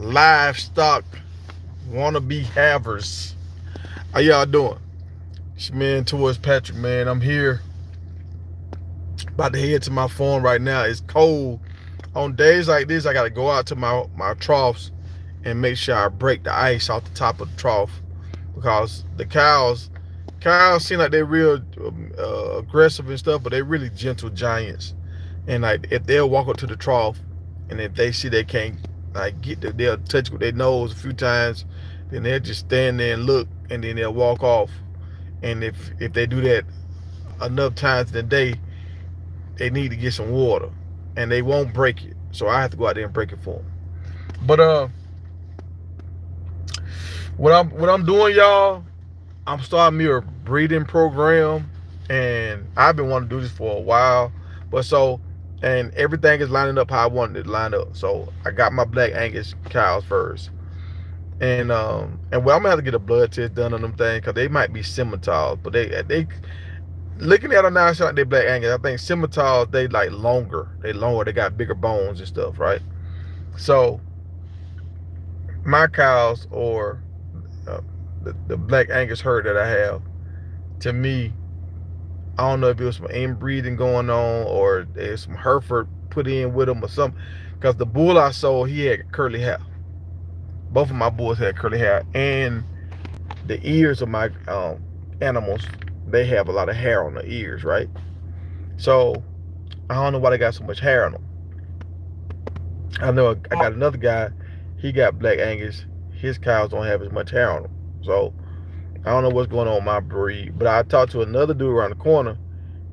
livestock wannabe havers. How y'all doing? It's man towards Patrick, man. I'm here. About to head to my farm right now. It's cold. On days like this, I gotta go out to my troughs and make sure I break the ice off the top of the trough because the cows seem like they're real aggressive and stuff, but they're really gentle giants. And like if they'll walk up to the trough, and if they see they can't like they'll touch with their nose a few times, then they'll just stand there and look, and then they'll walk off. And if they do that enough times in the day, they need to get some water, and they won't break it. So I have to go out there and break it for them. But what I'm doing, y'all, I'm starting me a breeding program, and I've been wanting to do this for a while. But so, and everything is lining up how I wanted it to line up. So I got my black Angus cows first, and well, I'm gonna have to get a blood test done on them things because they might be Scimitars, but they looking at them now, it's like they black Angus. I think Scimitars they like longer. They longer. They got bigger bones and stuff, right? So my cows or uh, the black Angus herd that I have, to me, I don't know if it was some inbreeding going on or there's some Hereford put in with them or something. Because the bull I sold, he had curly hair. Both of my bulls had curly hair, and the ears of my animals, they have a lot of hair on the ears, right? So I don't know why they got so much hair on them. I know I got another guy, he got black Angus. His cows don't have as much hair on them. So I don't know what's going on with my breed. But I talked to another dude around the corner.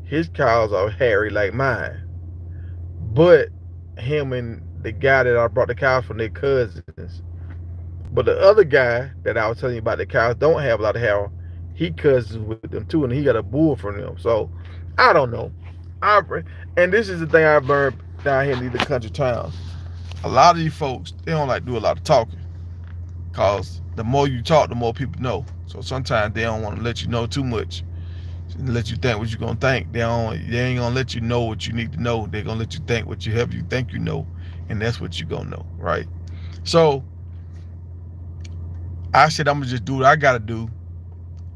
His cows are hairy like mine. But him and the guy that I brought the cows from, their cousins. But the other guy that I was telling you about, the cows don't have a lot of hair. He cousins with them too, and he got a bull from them. So I don't know. And this is the thing I've learned down here in these country towns. A lot of these folks, they don't like to do a lot of talking. Cause the more you talk, the more people know. So sometimes they don't want to let you know too much. Let you think what you're gonna think. They ain't gonna let you know what you need to know. They're gonna let you think whatever you think you know, and that's what you're gonna know, right? So I said I'm gonna just do what I gotta do.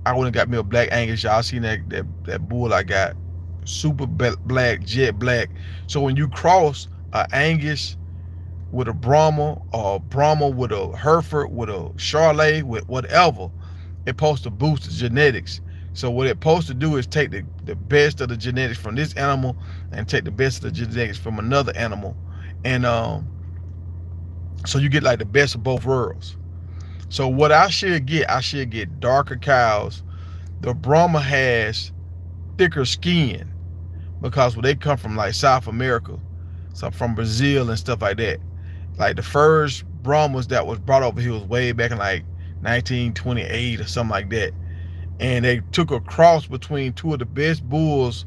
I went and got me a black Angus. Y'all seen that bull I got, super black, jet black. So when you cross a Angus with a Brammha, or a Brammha with a Hereford, with a Charolais, with whatever, it's supposed to boost the genetics. So what it's supposed to do is take the best of the genetics from this animal and take the best of the genetics from another animal. And so you get like the best of both worlds. So what I should get darker cows. The Brammha has thicker skin because when they come from like South America, so from Brazil and stuff like that. Like the first Brahmas that was brought over here was way back in like 1928 or something like that. And they took a cross between two of the best bulls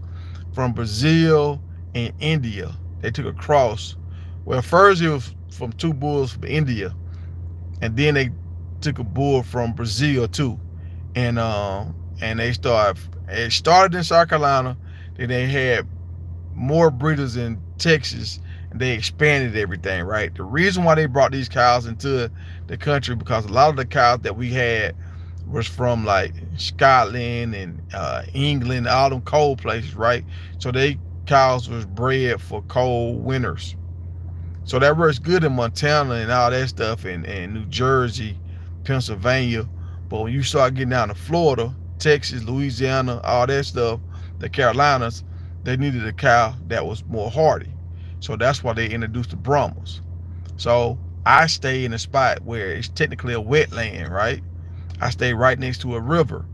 from Brazil and India. They took a cross. Well, first it was from two bulls from India, and then they took a bull from Brazil too. And they it started in South Carolina, then they had more breeders in Texas, and they expanded everything, right? The reason why they brought these cows into the country, because a lot of the cows that we had was from like Scotland and England, all them cold places, right? So they cows was bred for cold winters. So that works good in Montana and all that stuff, and New Jersey, Pennsylvania. But when you start getting down to Florida, Texas, Louisiana, all that stuff, the Carolinas, they needed a cow that was more hardy. So that's why they introduced the Brahmas. So I stay in a spot where it's technically a wetland, right? I stay right next to a river.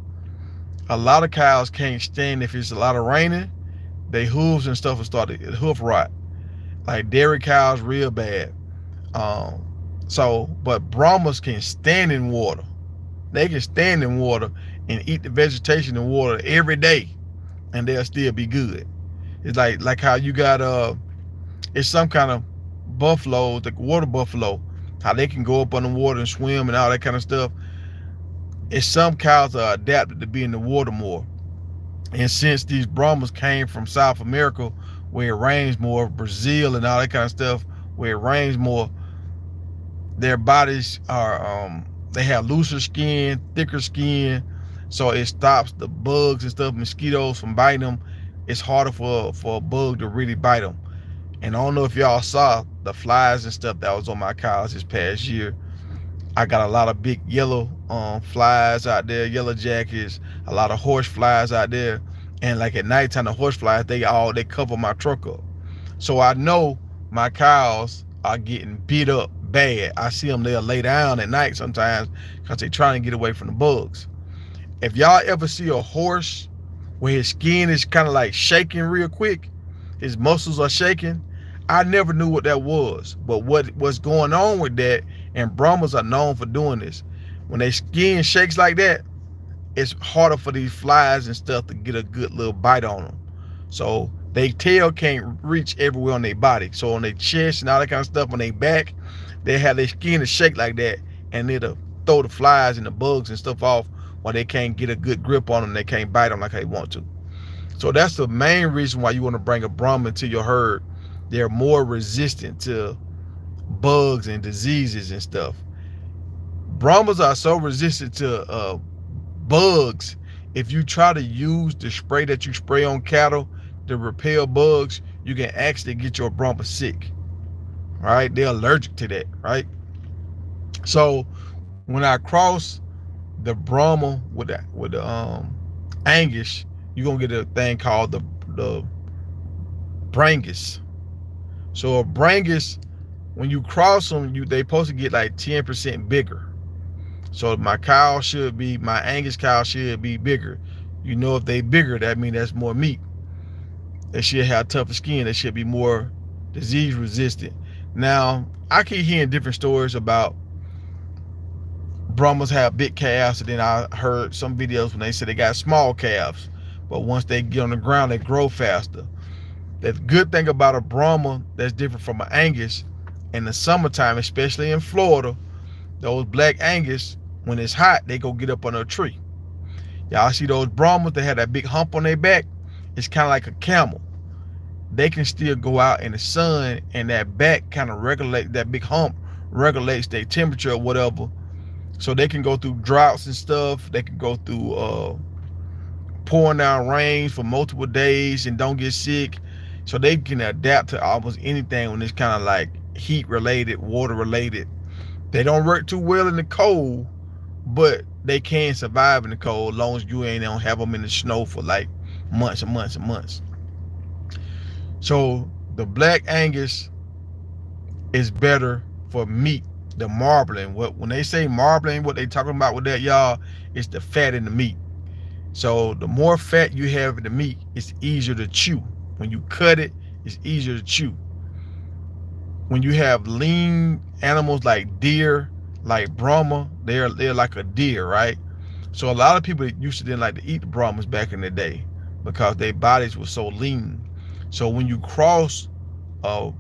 A lot of cows can't stand if it's a lot of raining. They hooves and stuff will start to hoof rot. Like dairy cows real bad. But Brahmas can stand in water. They can stand in water and eat the vegetation in water every day, and they'll still be good. It's like how you got it's some kind of buffalo, the water buffalo, how they can go up on the water and swim and all that kind of stuff. It's some cows are adapted to be in the water more. And since these Brahmas came from South America, where it rains more, Brazil and all that kind of stuff, where it rains more, Their bodies are they have looser skin, thicker skin, so it stops the bugs and stuff, mosquitoes from biting them. It's harder for a bug to really bite them. And I don't know if y'all saw the flies and stuff that was on my cows this past year. I got a lot of big yellow flies out there, yellow jackets, a lot of horse flies out there. And like at nighttime, the horse flies, they cover my truck up. So I know my cows are getting beat up bad. I see them, they'll lay down at night sometimes because they're trying to get away from the bugs. If y'all ever see a horse where his skin is kind of like shaking real quick, his muscles are shaking, I never knew what that was. But what's going on with that, and Brahmas are known for doing this, when their skin shakes like that, it's harder for these flies and stuff to get a good little bite on them. So their tail can't reach everywhere on their body. So on their chest and all that kind of stuff, on their back, they have their skin to shake like that, and it'll throw the flies and the bugs and stuff off while they can't get a good grip on them. They can't bite them like they want to. So that's the main reason why you want to bring a Brahma to your herd. They're more resistant to bugs and diseases and stuff. Brahmas are so resistant to bugs. If you try to use the spray that you spray on cattle to repel bugs, you can actually get your Brahma sick. Right? They're allergic to that, right? So when I cross the Brahma with the Angus, you're gonna get a thing called the Brangus. So a Brangus, when you cross them, they supposed to get like 10% bigger. So my Angus cow should be bigger. You know, if they bigger, that means that's more meat. They should have tougher skin. They should be more disease resistant. Now, I keep hearing different stories about Brahmas have big calves, and then I heard some videos when they said they got small calves, but once they get on the ground, they grow faster. The good thing about a Brahma that's different from an Angus, in the summertime, especially in Florida, those black Angus, when it's hot, they go get up on a tree. Y'all see those Brahmas that have that big hump on their back? It's kind of like a camel. They can still go out in the sun, and that back kind of that big hump regulates their temperature or whatever. So they can go through droughts and stuff. They can go through pouring down rain for multiple days and don't get sick. So they can adapt to almost anything when it's kind of like heat related, water related. They don't work too well in the cold, but they can survive in the cold as long as you don't have them in the snow for like months and months and months. So the black Angus is better for meat. The marbling, when they say marbling, what they talking about with that, y'all, is the fat in the meat. So the more fat you have in the meat, it's easier to chew. When you cut it, it's easier to chew. When you have lean animals like deer, like Brahma, they're like a deer, right? So a lot of people used to didn't like to eat the Brahmas back in the day because their bodies were so lean. So when you cross a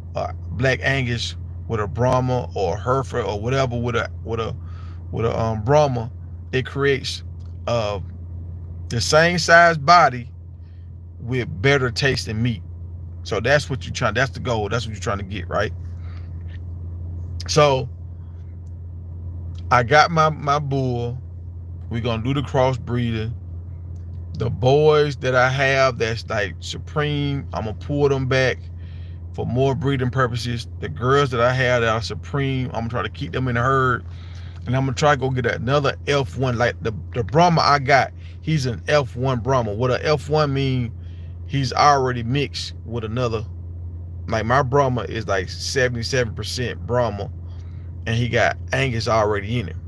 black Angus with a Brahma or a Hereford or whatever with a Brahma, it creates the same size body with better tasting meat. So that's what you're trying. That's the goal. That's what you're trying to get, right? So I got my bull. We're gonna do the crossbreeding. The boys that I have that's like supreme, I'm gonna pull them back for more breeding purposes. The girls that I have that are supreme, I'm gonna try to keep them in the herd, and I'm gonna try to go get another F1. Like the Brahma I got, he's an F1 Brahma. What a F1 mean? He's already mixed with another. Like my Brahma is like 77% Brahma, and he got Angus already in him.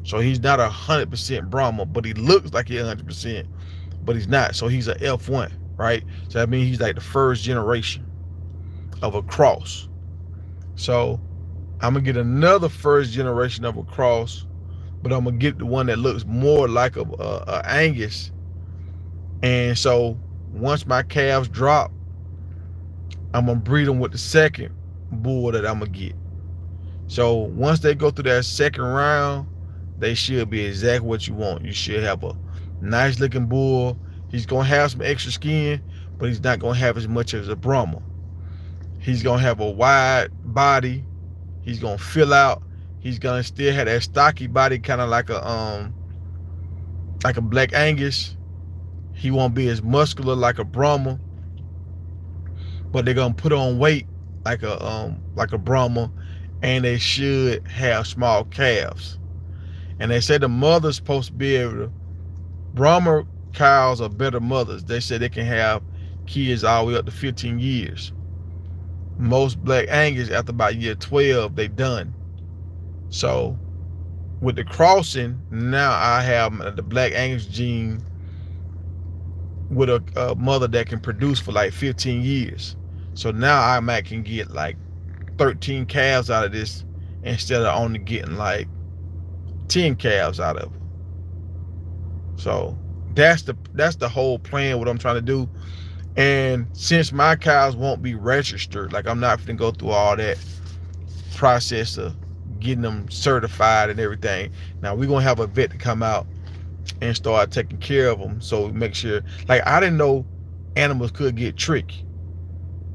So he's not 100% Brahma, but he looks like he's 100%, but he's not. So he's an F1, right? So that means he's like the first generation of a cross. So I'm gonna get another first generation of a cross, but I'm gonna get the one that looks more like a Angus. And so once my calves drop, I'm gonna breed them with the second bull that I'm gonna get. So once they go through that second round, they should be exactly what you want. You should have a nice looking bull. He's gonna have some extra skin, but he's not gonna have as much as a Brahma. He's gonna have a wide body. He's gonna fill out, He's gonna still have that stocky body, kind of like a black Angus. He won't be as muscular like a Brammha, but they're gonna put on weight like a Brammha, and they should have small calves. And they say the mother's supposed to be able to. Brahma cows are better mothers. They say they can have kids all the way up to 15 years. Most black Angus, after about year 12, they done. So with the crossing, now I have the black Angus gene with a mother that can produce for like 15 years. So now I might can get like 13 calves out of this instead of only getting like 10 calves out of it. So that's the whole plan, what I'm trying to do. And since my cows won't be registered, like I'm not gonna go through all that process of getting them certified and everything. Now we're gonna have a vet to come out and start taking care of them. So make sure, like I didn't know animals could get tricky,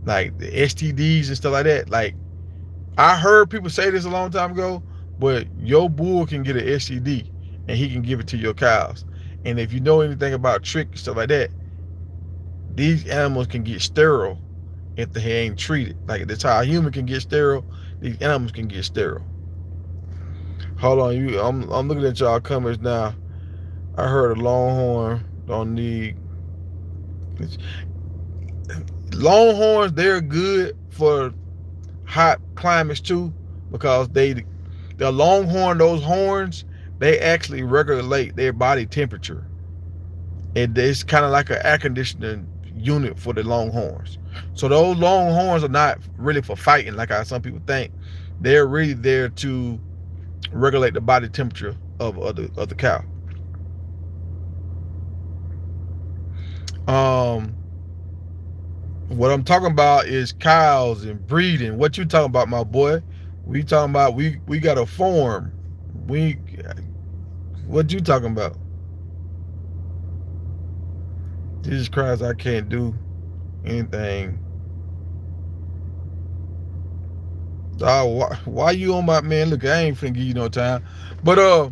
like the STDs and stuff like that. Like I heard people say this a long time ago, but your bull can get an STD and he can give it to your cows. And if you know anything about trick and stuff like that, these animals can get sterile if they ain't treated. Like that's how a human can get sterile, these animals can get sterile. Hold on, I'm looking at y'all comments now. I heard a longhorn don't need. Longhorns, they're good for hot climates too, because the longhorn, those horns, they actually regulate their body temperature. It's kind of like an air conditioning unit for the longhorns. So those longhorns are not really for fighting like some people think. They're really there to regulate the body temperature of the cow. What I'm talking about is cows and breeding. What you talking about, my boy? We talking about we got a farm. What you talking about? Jesus Christ, I can't do anything. Why you on my man? Look, I ain't finna give you no time. But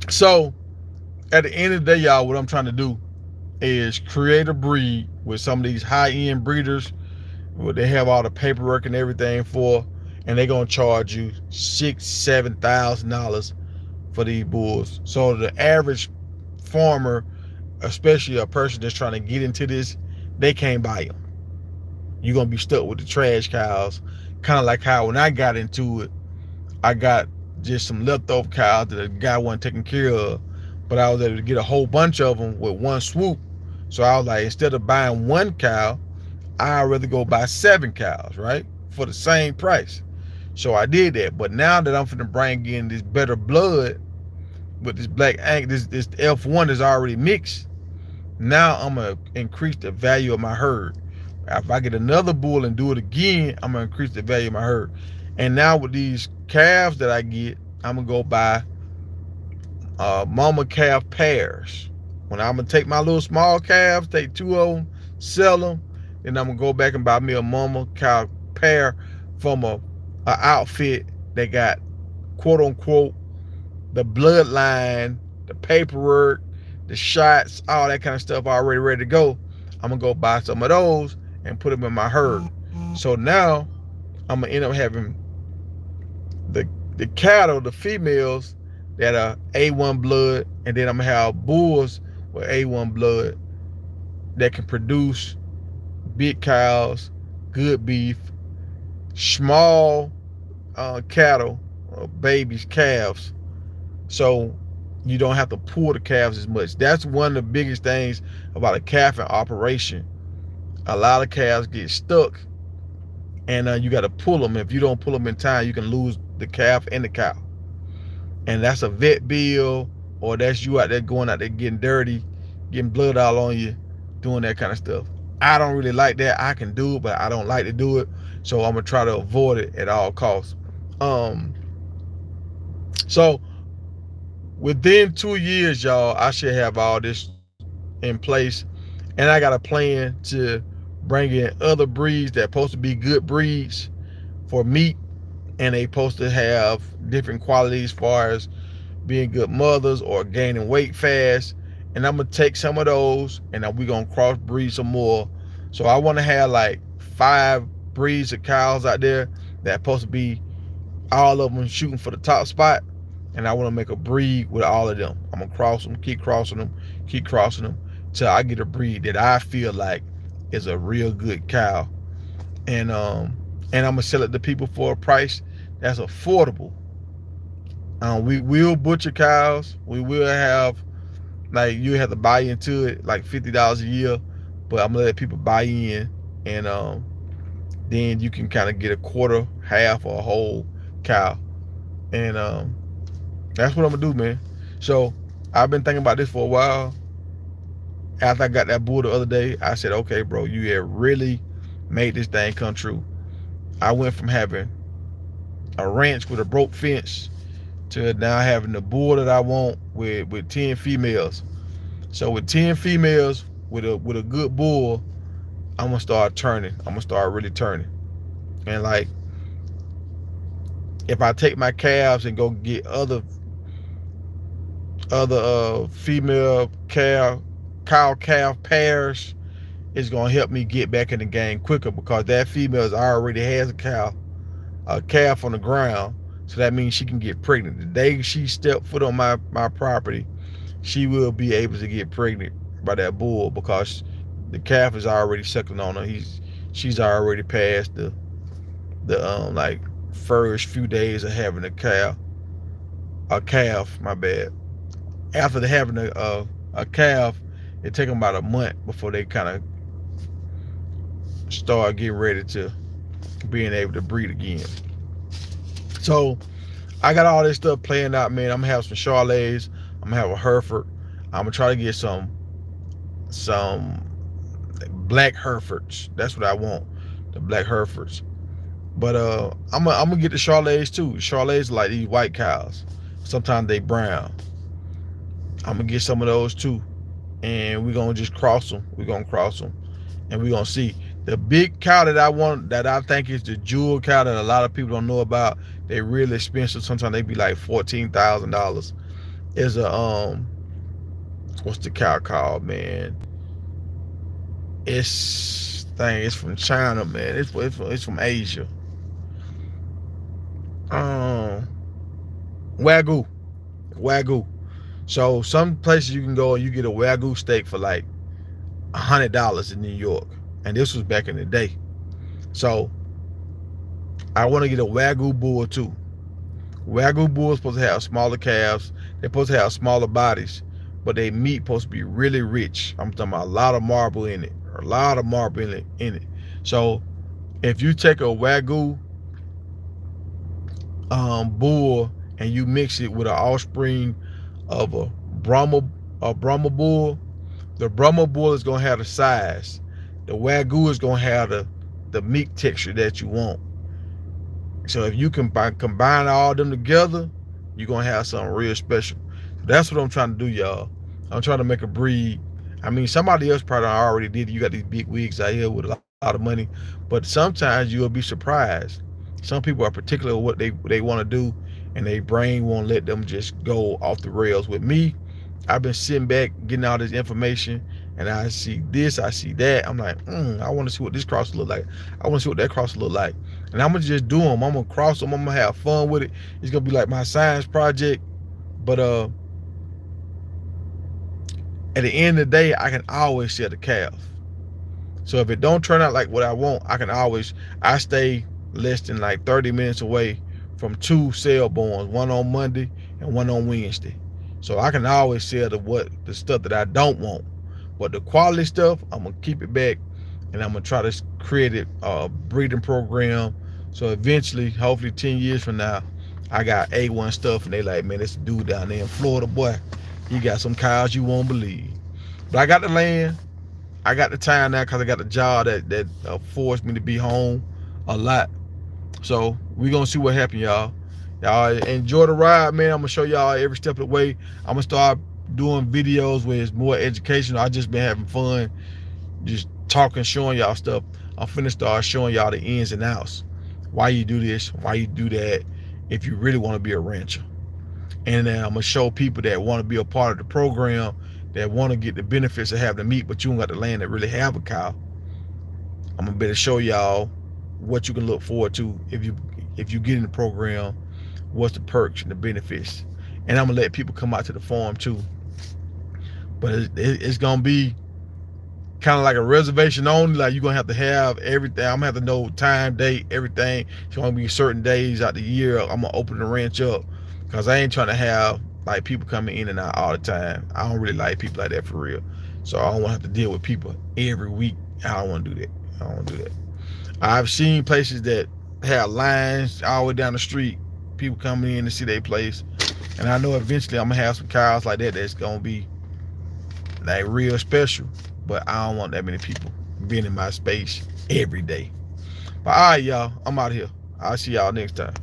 so at the end of the day, y'all, what I'm trying to do is create a breed with some of these high-end breeders where they have all the paperwork and everything for, and they're gonna charge you $6,000-7,000 for these bulls. So the average farmer, especially a person that's trying to get into this, they can't buy them. You're gonna be stuck with the trash cows, kind of like how when I got into it, I got just some leftover cows that the guy wasn't taking care of, but I was able to get a whole bunch of them with one swoop. So I was like, instead of buying one cow, I'd rather go buy 7 cows, right, for the same price. So I did that. But now that I'm finna bring in this better blood with this black Angus, this F1 is already mixed, now I'm gonna increase the value of my herd. If I get another bull and do it again, I'm gonna increase the value of my herd. And now with these calves that I get, I'm gonna go buy mama calf pairs. When I'm gonna take my little small calves, take 2 of them, sell them, then I'm gonna go back and buy me a mama cow pair from a outfit that got quote unquote the bloodline, the paperwork, the shots, all that kind of stuff already ready to go. I'm gonna go buy some of those and put them in my herd. So now I'm gonna end up having the cattle, the females that are A1 blood, and then I'm gonna have bulls with A1 blood that can produce big cows, good beef, small cattle, babies, calves. So you don't have to pull the calves as much. That's one of the biggest things about a calving operation. A lot of calves get stuck, and you got to pull them. If you don't pull them in time, you can lose the calf and the cow. And that's a vet bill, or that's you out there going out there getting dirty, getting blood all on you, doing that kind of stuff. I don't really like that. I can do it, but I don't like to do it. So I'm gonna try to avoid it at all costs. So within 2 years, y'all, I should have all this in place, and I got a plan to bring in other breeds that supposed to be good breeds for meat, and they supposed to have different qualities as far as being good mothers or gaining weight fast. And I'm gonna take some of those and then we're gonna crossbreed some more. So I want to have like 5 breeds of cows out there that supposed to be all of them shooting for the top spot. And I want to make a breed with all of them. I'm gonna cross them, keep crossing them, keep crossing them till I get a breed that I feel like is a real good cow. And I'm gonna sell it to people for a price that's affordable. We will butcher cows. We will have, like, you have to buy into it like $50 a year, but I'm gonna let people buy in, and then you can kind of get a quarter, half, or a whole cow, and that's what I'm gonna do, man. So I've been thinking about this for a while. After I got that bull the other day, I said, okay, bro, you have really made this thing come true. I went from having a ranch with a broke fence to now having the bull that I want with 10 females. So with 10 females with a good bull, I'm gonna start turning. I'm gonna start really turning. And like, if I take my calves and go get other female cow calf pairs, it's gonna help me get back in the game quicker, because that female already has a calf on the ground. So that means she can get pregnant. The day she step foot on my property, she will be able to get pregnant by that bull, because the calf is already suckling on her. She's already past the like first few days of having a calf, my bad. After having a calf, it take them about a month before they kind of start getting ready to being able to breed again. So I got all this stuff playing out, man. I'm gonna have some Charolais. I'm gonna have a Hereford. I'm gonna try to get some black Herefords. That's what I want, the black Herefords. But I'm gonna get the Charolais too. Charolais are like these white cows. Sometimes they brown. I'm gonna get some of those too, and we're gonna just cross them. We're gonna cross them, and we're gonna see. The big cow that I want, that I think is the jewel cow that a lot of people don't know about, they really expensive. Sometimes they be like $14,000. Is a what's the cow called, man? It's from China, man. It's from Asia. Wagyu. So some places you can go and you get a Wagyu steak for like $100 in New York, and this was back in the day. So I want to get a Wagyu bull too. Wagyu bull is supposed to have smaller calves. They're supposed to have smaller bodies, but they meat supposed to be really rich. I'm talking about a lot of marble in it, or a lot of marble in it. So if you take a Wagyu bull and you mix it with an offspring of a Brammha bull, the Brammha bull is gonna have the size. The Wagyu is gonna have the meat texture that you want. So if you can combine all of them together, you're gonna have something real special. That's what I'm trying to do, y'all. I'm trying to make a breed. I mean, somebody else probably already did it. You got these big wigs out here with a lot of money, but sometimes you'll be surprised. Some people are particular what they want to do, and their brain won't let them just go off the rails. With me, I've been sitting back getting all this information, and I see this, I see that. I'm like, I want to see what this cross look like. I want to see what that cross look like. And I'm gonna just do them. I'm gonna cross them. I'm gonna have fun with it. It's gonna be like my science project. But at the end of the day, I can always sell the calf. So if it don't turn out like what I want, I stay less than like 30 minutes away from 2 sale borns, one on Monday and one on Wednesday. So I can always sell the stuff that I don't want. But the quality stuff, I'm gonna keep it back, and I'm gonna try to create a breeding program. So eventually, hopefully 10 years from now, I got A1 stuff, and they like, man, this dude down there in Florida, boy, he got some cows you won't believe. But I got the land, I got the time now, because I got the job that forced me to be home a lot. So we gonna see what happens, y'all. Y'all enjoy the ride, man. I'm gonna show y'all every step of the way. I'm gonna start doing videos where it's more educational. I just been having fun, just talking, showing y'all stuff. I'm finna start showing y'all the ins and outs. why you do this, why you do that, if you really want to be a rancher. And then I'm gonna show people that want to be a part of the program, that want to get the benefits of having the meat, but you don't got the land that really have a cow. I'm gonna better show y'all what you can look forward to if you get in the program, what's the perks and the benefits. And I'm gonna let people come out to the farm too. But it's gonna be kind of like a reservation only. Like, you're gonna have everything. I'm gonna have to know time, date, everything. It's gonna be certain days out the year I'm gonna open the ranch up, because I ain't trying to have like people coming in and out all the time. I don't really like people like that for real. So I don't want to have to deal with people every week. I don't want to do that. I don't want to do that. I've seen places that have lines all the way down the street, people coming in to see their place, and I know eventually I'm gonna have some cows like that that's gonna be like real special. But I don't want that many people being in my space every day. But all right, y'all, I'm out of here. I'll see y'all next time.